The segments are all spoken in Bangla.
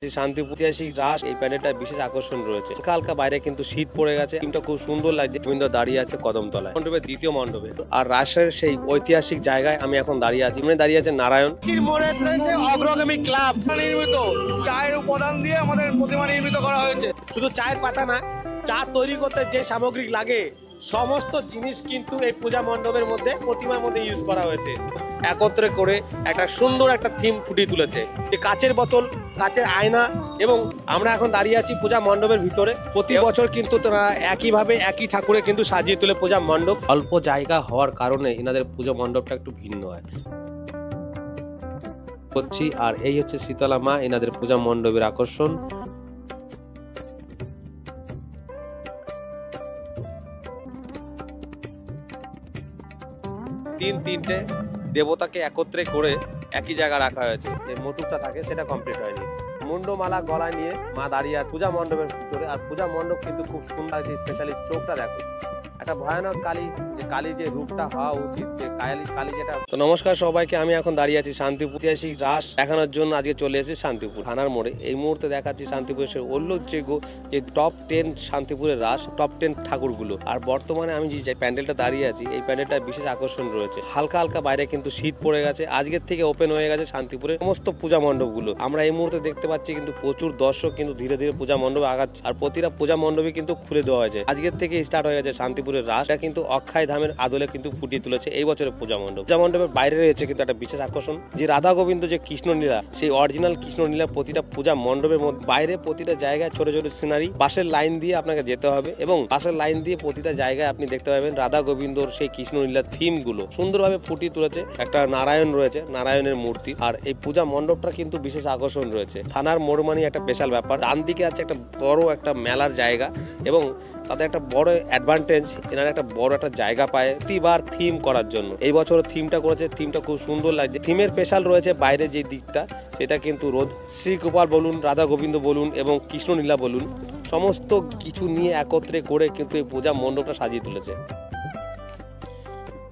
শান্তিপুর ঐতিহাসিক রাস এই প্যান্ডেলটা বিশেষ আকর্ষণ রয়েছে। হালকা হালকা বাইরে কিন্তু শীত পড়ে গেছে, টিমটা খুব সুন্দর লাগছে। গোবিন্দ দাঁড়িয়ে আছে কদমতলায়, মণ্ডপের দ্বিতীয় মণ্ডপে। আর রাসের সেই ঐতিহাসিক জায়গায় আমি এখন দাঁড়িয়ে আছি। এখানে দাঁড়িয়ে আছে নারায়ণ অগ্রগামী ক্লাব নির্মিত চায়ের উপাদান দিয়ে আমাদের প্রতিমা নির্মিত করা হয়েছে। শুধু চায়ের পাতা না, চা তৈরি করতে যে সামগ্রী লাগে সমস্ত জিনিস কিন্তু এই পূজা মণ্ডপের মধ্যে প্রতিমার মধ্যে ইউজ করা হয়েছে। একত্রে করে একটা সুন্দর একটা থিম ফুটিয়ে তুলেছে। কাচের বোতল, কাচের আয়না, এবং আমরা এখন দাঁড়িয়ে আছি পূজা মণ্ডপের ভিতরে। প্রতি বছর কিন্তু তারা একইভাবে একই ঠাকুরে কিন্তু সাজিয়ে তুলে পূজা মণ্ডপ। অল্প জায়গা হওয়ার কারণে এনাদের পূজা মণ্ডপটা একটু ভিন্ন হয় করছি। আর এই হচ্ছে শীতলা মা, এনাদের পূজা মণ্ডপের আকর্ষণ। তিনটে দেবতাকে একত্রে করে একই জায়গায় রাখা হয়েছে। যে মোটুকটা থাকে সেটা কমপ্লিট হয়নি। মুন্ডমালা গলায় নিয়ে মা দাঁড়িয়ে আছে পূজা মণ্ডপের ভিতরে। আর পূজা মণ্ডপ কিন্তু খুব সুন্দর, যে স্পেশালি চোখটা দেখো, একটা ভয়ানক কালী, যে কালী যে রূপটা হওয়া উচিত, যে কালী যেটা। তো নমস্কার সবাইকে, আমি এখন দাঁড়িয়ে আছি শান্তিপুর ঐতিহাসিক রাস দেখানোর জন্য। আজকে চলে এসেছি শান্তিপুর থানার মোড়ে। এই মুহূর্তে দেখাচ্ছি শান্তিপুরের সেই উল্লেখযোগ্য যে টপ 10 শান্তিপুরের রাস, টপ 10 ঠাকুরগুলো। আর বর্তমানে আমি যে প্যান্ডেলটা দাঁড়িয়ে আছি, এই প্যান্ডেলটা বিশেষ আকর্ষণ রয়েছে। হালকা হালকা বাইরে কিন্তু শীত পড়ে গেছে, আজকের থেকে ওপেন হয়ে গেছে শান্তিপুরের সমস্ত পূজা মণ্ডপগুলো। আমরা এই মুহূর্তে দেখতে পাচ্ছি কিন্তু প্রচুর দর্শক কিন্তু ধীরে ধীরে পূজা মণ্ডপে আগাচ্ছে। আর প্রতিটা পূজা মণ্ডপে কিন্তু খুলে দেওয়া হয়েছে। আজকের থেকে স্টার্ট হয়ে গেছে শান্তিপুরের রাস। এটা কিন্তু অক্ষয় ধামের আদলে কিন্তু ফুটিয়ে তুলেছে এই বছরের পূজা মণ্ডপ। পূজা মণ্ডপের বাইরে রয়েছে কিন্তু একটা বিশেষ আকর্ষণ, যে রাধা গোবিন্দ যে কৃষ্ণলীলা, সেই অরিজিনাল কৃষ্ণলীলা প্রতিটা পূজা মণ্ডপের মধ্যে বাইরে প্রতিটা জায়গায় ছোট ছোট সিনারি, বাসের লাইন দিয়ে আপনাকে যেতে হবে, এবং বাসের লাইন দিয়ে প্রতিটা জায়গায় আপনি দেখতে পাবেন রাধা গোবিন্দর সেই কৃষ্ণলীলার থিম গুলো সুন্দরভাবে ফুটিয়ে তুলেছে। একটা নারায়ণ রয়েছে, নারায়ণের মূর্তি। আর এই পূজা মণ্ডপটা কিন্তু বিশেষ আকর্ষণ রয়েছে। থানার মোড় মানে একটা স্পেশাল ব্যাপার। ডান দিকে আছে একটা বড় একটা মেলার জায়গা, এবং তাদের একটা বড় অ্যাডভান্টেজ, এনারা একটা বড় একটা জায়গা পায় প্রতিবার থিম করার জন্য। এই বছর থিমটা করেছে, থিমটা খুব সুন্দর লাগছে। থিমের স্পেশাল রয়েছে বাইরে যে দিকটা, সেটা কিন্তু রোদ শ্রীগোপাল বলুন, রাধা গোবিন্দ বলুন, এবং কৃষ্ণলীলা বলুন, সমস্ত কিছু নিয়ে একত্রে করে কিন্তু এই পূজা মণ্ডপটা সাজিয়ে তুলেছে।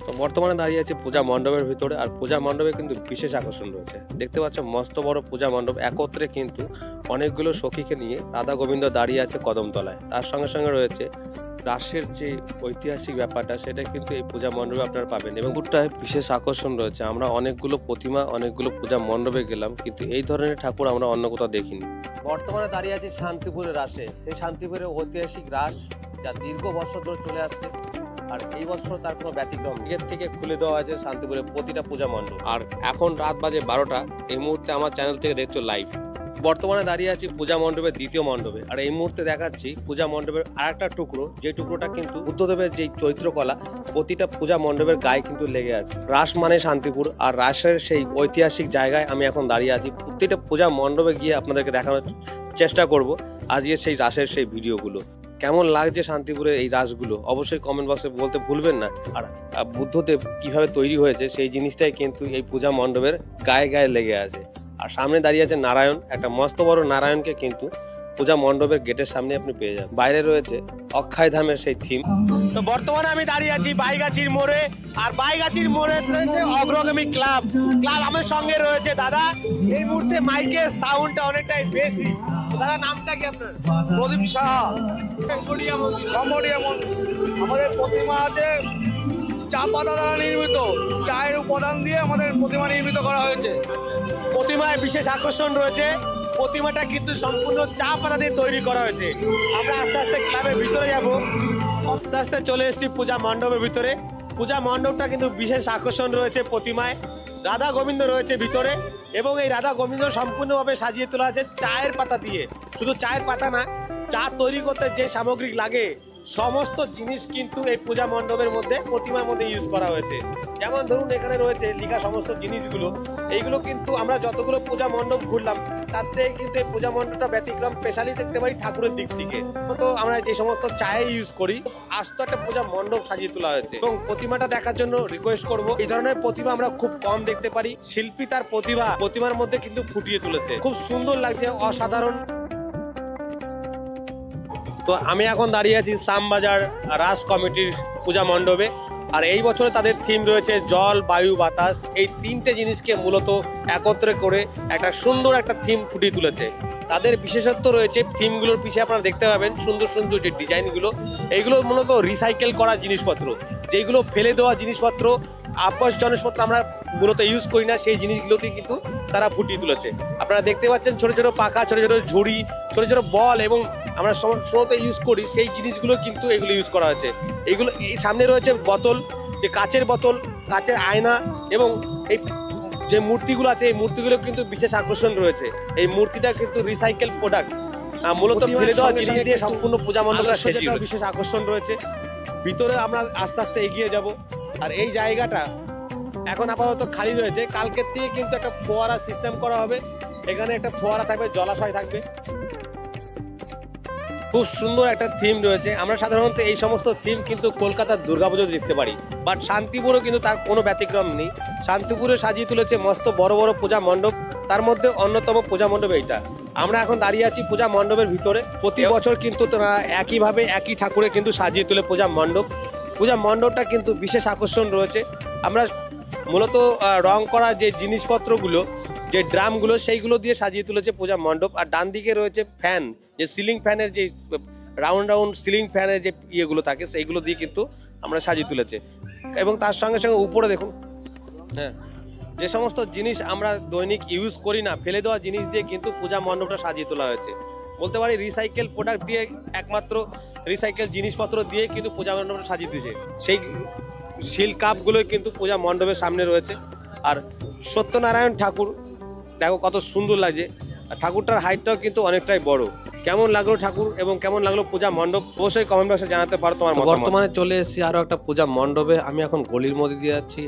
তো বর্তমানে দাঁড়িয়ে আছে পূজা মণ্ডপের ভিতরে। আর পূজা মণ্ডপে কিন্তু বিশেষ আকর্ষণ রয়েছে। দেখতে পাচ্ছ মস্ত বড় পূজা মণ্ডপ, একত্রে কিন্তু অনেকগুলো সখীকে নিয়ে রাধা গোবিন্দ দাঁড়িয়ে আছে কদমতলায়। তার সঙ্গে সঙ্গে রয়েছে রাসের যে ঐতিহাসিক ব্যাপারটা, সেটা কিন্তু এই পূজা মণ্ডপে আপনারা পাবেন। এবং পুরটায় বিশেষ আকর্ষণ রয়েছে। আমরা অনেকগুলো প্রতিমা, অনেকগুলো পূজা মণ্ডপে গেলাম, কিন্তু এই ধরনের ঠাকুর আমরা অন্য কোথাও দেখিনি। বর্তমানে দাঁড়িয়ে আছে শান্তিপুরের রাসে। সেই শান্তিপুরের ঐতিহাসিক রাস, যা দীর্ঘ বছর ধরে চলে আসছে। আর এই বছর তার কোনো ব্যতিক্রম। এর থেকে খুলে দেওয়া হয়েছে শান্তিপুরের প্রতিটা পূজা মণ্ডপ। আর এখন রাত বাজে 12টা। এই মুহূর্তে আমার চ্যানেল থেকে দেখছো লাইভ। বর্তমানে দাঁড়িয়ে আছি পূজা মণ্ডপের দ্বিতীয় মণ্ডপে। আর এই মুহূর্তে দেখাচ্ছি পূজা মণ্ডপের আরেকটা টুকরো, যে টুকরোটা কিন্তু বুদ্ধদেবের যে চৈত্রকলা প্রতিটা পূজা মণ্ডপের গায়ে কিন্তু লেগে আছে। রাস মানে শান্তিপুর, আর রাসের সেই ঐতিহাসিক জায়গায় আমি এখন দাঁড়িয়ে আছি। প্রতিটা পূজা মণ্ডপে গিয়ে আপনাদেরকে দেখানোর চেষ্টা করব আজকে সেই রাসের সেই ভিডিওগুলো। কেমন লাগছে শান্তিপুরের এই রাসগুলো অবশ্যই কমেন্ট বক্সে বলতে ভুলবেন না। আর বুদ্ধদেব কিভাবে তৈরি হয়েছে সেই জিনিসটাই কিন্তু এই পূজা মণ্ডপের গায়ে গায়ে লেগে আছে। আর সামনে দাঁড়িয়ে আছে নারায়ণ, একটা মস্ত বড় নারায়ণকে কিন্তু পূজা মণ্ডপের গেটের সামনে আপনি পেয়ে যান। বাইরে রয়েছে অক্ষয় ধামের সেই থিম। তো বর্তমানে আমি দাঁড়িয়ে আছি বাইগাছির মোড়ে। আর বাইগাছির মোড়ে রয়েছে অগ্রগামী ক্লাব। আমার সঙ্গে রয়েছে দাদা। এই মুহূর্তে মাইকের সাউন্ডটা অনেকটাই বেশি। দাদা নামটা কি আপনার? প্রদীপ সাহা, কম্বোডিয়া মন্দির। আমাদের প্রতিমা আছে চা পাতা দ্বারা নির্মিত, চায়ের উপাদান দিয়ে আমাদের প্রতিমা নির্মিত করা হয়েছে। প্রতিমায় বিশেষ আকর্ষণ রয়েছে। প্রতিমাটা কিন্তু সম্পূর্ণ চা পাতা দিয়ে তৈরি করা হয়েছে। আমরা আস্তে আস্তে ক্লাবের ভিতরে যাব। আস্তে আস্তে চলে এসেছি পূজা মণ্ডপের ভিতরে। পূজা মণ্ডপটা কিন্তু বিশেষ আকর্ষণ রয়েছে প্রতিমায়। রাধা গোবিন্দ রয়েছে ভিতরে, এবং এই রাধা গোবিন্দ সম্পূর্ণভাবে সাজিয়ে তোলা আছে চায়ের পাতা দিয়ে। শুধু চায়ের পাতা না, চা তৈরি করতে যে সামগ্রী লাগে সমস্ত জিনিস কিন্তু এই পূজা মণ্ডপের মধ্যে প্রতিমার মধ্যে ইউজ করা হয়েছে। যেমন ধরুন এখানে রয়েছে লিখা সমস্ত জিনিসগুলো। এইগুলো কিন্তু আমরা যতগুলো পূজা মণ্ডপ ঘুরলাম তার থেকে কিন্তু এই পূজা মণ্ডপটা ব্যতিক্রম স্পেশালি দেখতে পাই ঠাকুরের দিক থেকে। তো আমরা যে সমস্ত চায়ে ইউজ করি, আস্ত একটা পূজা মণ্ডপ সাজিয়ে তোলা হয়েছে। এবং প্রতিমাটা দেখার জন্য রিকোয়েস্ট করব, এই ধরনের প্রতিমা আমরা খুব কম দেখতে পারি। শিল্পী তার প্রতিমার মধ্যে কিন্তু ফুটিয়ে তুলেছে, খুব সুন্দর লাগছে, অসাধারণ। তো আমি এখন দাঁড়িয়ে আছি শ্যামবাজার রাস কমিটির পূজা মণ্ডপে। আর এই বছরে তাদের থিম রয়েছে জল, বায়ু, বাতাস। এই তিনটে জিনিসকে মূলত একত্রে করে একটা সুন্দর একটা থিম ফুটিয়ে তুলেছে। তাদের বিশেষত্ব রয়েছে থিমগুলোর পিছিয়ে আপনারা দেখতে পাবেন সুন্দর সুন্দর যে ডিজাইনগুলো, এইগুলো মূলত রিসাইকেল করা জিনিসপত্র, যেইগুলো ফেলে দেওয়া জিনিসপত্র, আবাস জিনিসপত্র আমরা মূলত ইউজ করি না, সেই জিনিসগুলোতে কিন্তু তারা ফুটিয়ে তুলেছে। আপনারা দেখতে পাচ্ছেন ছোট ছোট পাখা, ছোট ছোট ঝুড়ি, ছোট ছোট বল এবং আমরা সমস্ত ইউজ করি সেই জিনিসগুলো কিন্তু এগুলো ইউজ করা হয়েছে। এইগুলো এই সামনে রয়েছে বোতল, যে কাচের বোতল, কাচের আয়না এবং এই যে মূর্তিগুলো আছে এই মূর্তিগুলো কিন্তু বিশেষ আকর্ষণ রয়েছে। এই মূর্তিটা কিন্তু রিসাইকেল প্রোডাক্ট, মূলত ফেলে দেওয়া জিনিস দিয়ে সম্পূর্ণ পূজা মণ্ডপটা সেজে বিশেষ আকর্ষণ রয়েছে। ভিতরে আমরা আস্তে আস্তে এগিয়ে যাব। আর এই জায়গাটা এখন আপাতত খালি রয়েছে, কালকের থেকে কিন্তু একটা ফোয়ারা সিস্টেম করা হবে। এখানে একটা ফোয়ারা থাকবে, জলাশয় থাকবে, খুব সুন্দর একটা থিম রয়েছে। আমরা সাধারণত এই সমস্ত থিম কিন্তু কলকাতার দুর্গাপুজো দেখতে পারি, বাট শান্তিপুরও কিন্তু তার কোনো ব্যতিক্রম নেই। শান্তিপুরে সাজিয়ে তুলেছে মস্ত বড় বড় পূজা মণ্ডপ, তার মধ্যে অন্যতম পূজা মণ্ডপ এইটা। আমরা এখন দাঁড়িয়ে আছি পূজা মণ্ডপের ভিতরে। প্রতি বছর কিন্তু তারা একইভাবে একই ঠাকুরে কিন্তু সাজিয়ে তুলে পূজা মণ্ডপ। পূজা মণ্ডপটা কিন্তু বিশেষ আকর্ষণ রয়েছে। আমরা মূলত রং করা যে জিনিসপত্রগুলো, যে ড্রামগুলো, সেইগুলো দিয়ে সাজিয়ে তুলেছে পূজা মণ্ডপ। আর ডান দিকে রয়েছে ফ্যান, যে সিলিং ফ্যানের যে রাউন্ড রাউন্ড সিলিং ফ্যানের যে ইয়েগুলো থাকে সেইগুলো দিয়ে কিন্তু আমরা সাজিয়ে তুলেছে। এবং তার সঙ্গে সঙ্গে উপরে দেখুন, হ্যাঁ, যে সমস্ত জিনিস আমরা দৈনিক ইউজ করি না, ফেলে দেওয়া জিনিস দিয়ে কিন্তু পূজা মণ্ডপটা সাজিয়ে তোলা হয়েছে। বলতে পারি রিসাইকেল প্রোডাক্ট দিয়ে, একমাত্র রিসাইকেল জিনিসপত্র দিয়ে কিন্তু পূজা মণ্ডপটা সাজিয়ে দিয়েছে। সেই শিল কাপগুলো কিন্তু পূজা মণ্ডপের সামনে রয়েছে। আর সত্যনারায়ণ ঠাকুর দেখো কত সুন্দর লাগছে। আর ঠাকুরটার হাইটটাও কিন্তু অনেকটাই বড়। কেমন লাগলো ঠাকুর এবং কেমন লাগলো পূজা মণ্ডপ অবশ্যই কমেন্ট বক্সে জানাতে পারো তোমার মতামত। বর্তমানে চলে এসেছি আরো একটা পূজা মণ্ডপে। আমি এখন গলির মধ্যে দিয়ে যাচ্ছি।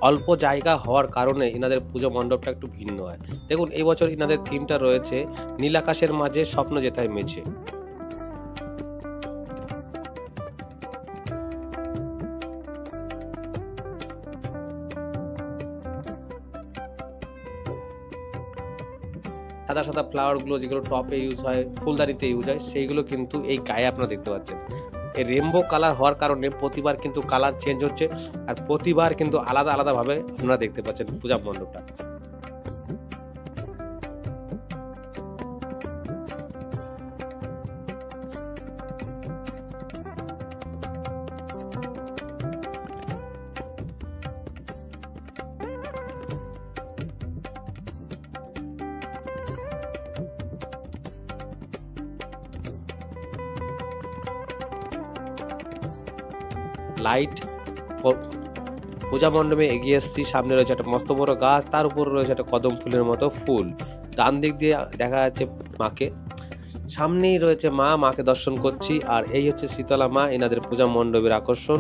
অল্প জায়গা হওয়ার কারণে ইনাদের পুজো মণ্ডপটা একটু ভিন্ন হয়। দেখুন এই বছর ইনাদের থিমটা রয়েছে নীলাকাশের মাঝে স্বপ্ন যেথায় মেছে। সাদা সাদা ফ্লাওয়ারগুলো যেগুলো টপে ইউজ হয়, ফুলদানিতে ইউজ হয়, সেইগুলো কিন্তু এই গায়ে আপনারা দেখতে পাচ্ছেন। এই রেনবো কালার হওয়ার কারণে প্রতিবার কিন্তু কালার চেঞ্জ হচ্ছে, আর প্রতিবার কিন্তু আলাদা আলাদাভাবে আপনারা দেখতে পাচ্ছেন পূজা মণ্ডপটা। লাইট পূজা মণ্ডপে এগিয়ে এসেছি। সামনে রয়েছে একটা মস্ত বড় গাছ, তার উপর রয়েছে একটা কদম ফুলের মতো ফুল। ডান দিক দিয়ে দেখা যাচ্ছে মাকে, সামনেই রয়েছে মা, মাকে দর্শন করছি। আর এই হচ্ছে শীতলা মা, এনাদের পূজা মণ্ডপের আকর্ষণ।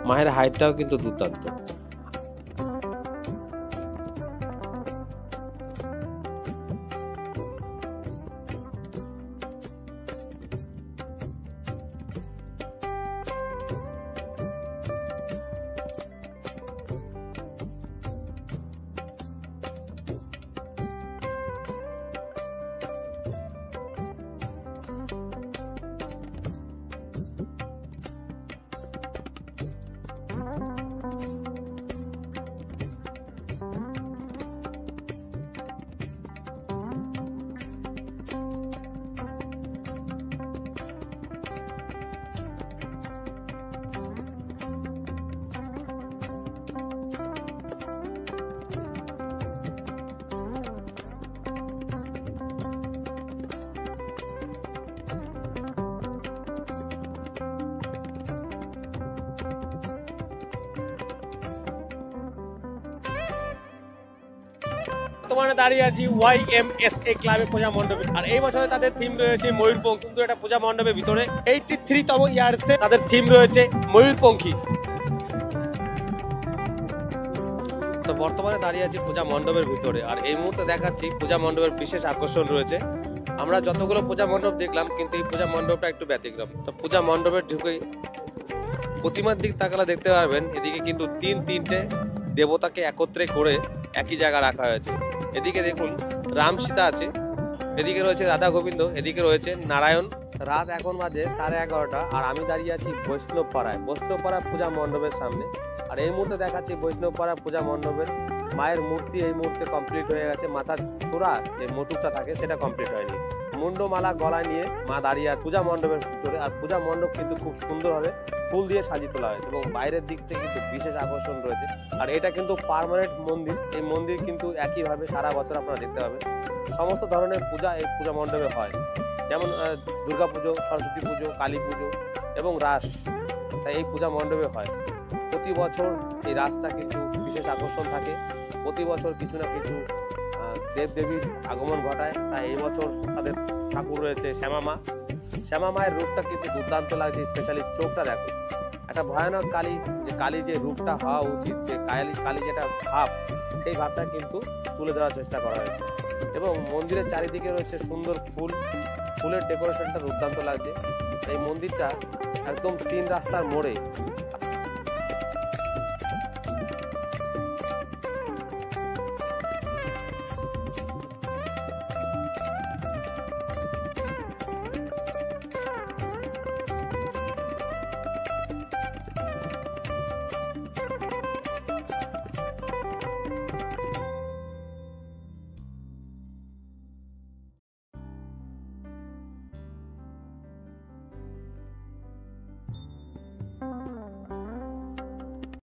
মায়ের হাইটটাও কিন্তু দুর্দান্ত। বর্তমানে দাঁড়িয়ে আছি YMSA ক্লাবে পূজা মণ্ডপে। আর এই বছরে তাদের থিম রয়েছে ময়ূরপঙ্খী। কিন্তু এটা পূজা মণ্ডপের ভিতরে 83তম ইয়ার্সে তাদের থিম রয়েছে ময়ূরপঙ্খী। তো বর্তমানে দাঁড়িয়ে আছি পূজা মণ্ডপের ভিতরে। আর এই মুহূর্তে দেখাচ্ছি পূজা মণ্ডপের বিশেষ আকর্ষণ রয়েছে। আমরা যতগুলো পূজা মণ্ডপ দেখলাম, কিন্তু এই পূজা মণ্ডপটা একটু ব্যতিক্রম। তো পূজা মণ্ডপের ঢুকেই প্রতিমার দিক তাকালে দেখতে পারবেন এদিকে কিন্তু তিনটে দেবতাকে একত্রে করে একই জায়গায় রাখা হয়েছে। এদিকে দেখুন রাম সীতা আছে, এদিকে রয়েছে রাধা গোবিন্দ, এদিকে রয়েছে নারায়ণ। রাত এখন বাজে 11:30 আর আমি দাঁড়িয়ে আছি বৈষ্ণবপাড়ায় পূজা মণ্ডপের সামনে। আর এই মুহূর্তে দেখাচ্ছি বৈষ্ণবপাড়া পূজা মণ্ডপের মায়ের মূর্তি এই মুহূর্তে কমপ্লিট হয়ে গেছে। মাথার চূড়া যে মোটুকটা থাকে সেটা কমপ্লিট হয়নি। মুন্ডমালা গলায় নিয়ে মা দাঁড়িয়ে আর পূজা মণ্ডপের ভিতরে। আর পূজা মণ্ডপ কিন্তু খুব সুন্দরভাবে ফুল দিয়ে সাজিয়ে তোলা হয়েছে এবং বাইরের দিক থেকে কিন্তু বিশেষ আকর্ষণ রয়েছে। আর এটা কিন্তু পার্মানেন্ট মন্দির। এই মন্দির কিন্তু একইভাবে সারা বছর আপনারা দেখতে পাবেন। সমস্ত ধরনের পূজা এই পূজা মণ্ডপে হয়, যেমন দুর্গা পুজো, সরস্বতী পুজো, কালী পুজো এবং রাস, তাই এই পূজা মণ্ডপে হয়। প্রতি বছর এই রাসটা কিন্তু বিশেষ আকর্ষণ থাকে। প্রতি বছর কিছু না কিছু দেবদেবীর আগমন ঘটায়। তাই এই বছর তাদের ঠাকুর রয়েছে শ্যামা মায়ের রূপটা কিন্তু দুর্দান্ত লাগছে। স্পেশালি চোখটা দেখো, একটা ভয়ানক কালী যে রূপটা হওয়া উচিত, যে কালী যেটা ভাব, সেই ভাবটা কিন্তু তুলে ধরার চেষ্টা করা হয়েছে। এবং মন্দিরের চারিদিকে রয়েছে সুন্দর ফুলের ডেকোরেশনটা দুর্দান্ত লাগছে। এই মন্দিরটা একদম 3 রাস্তার মোড়ে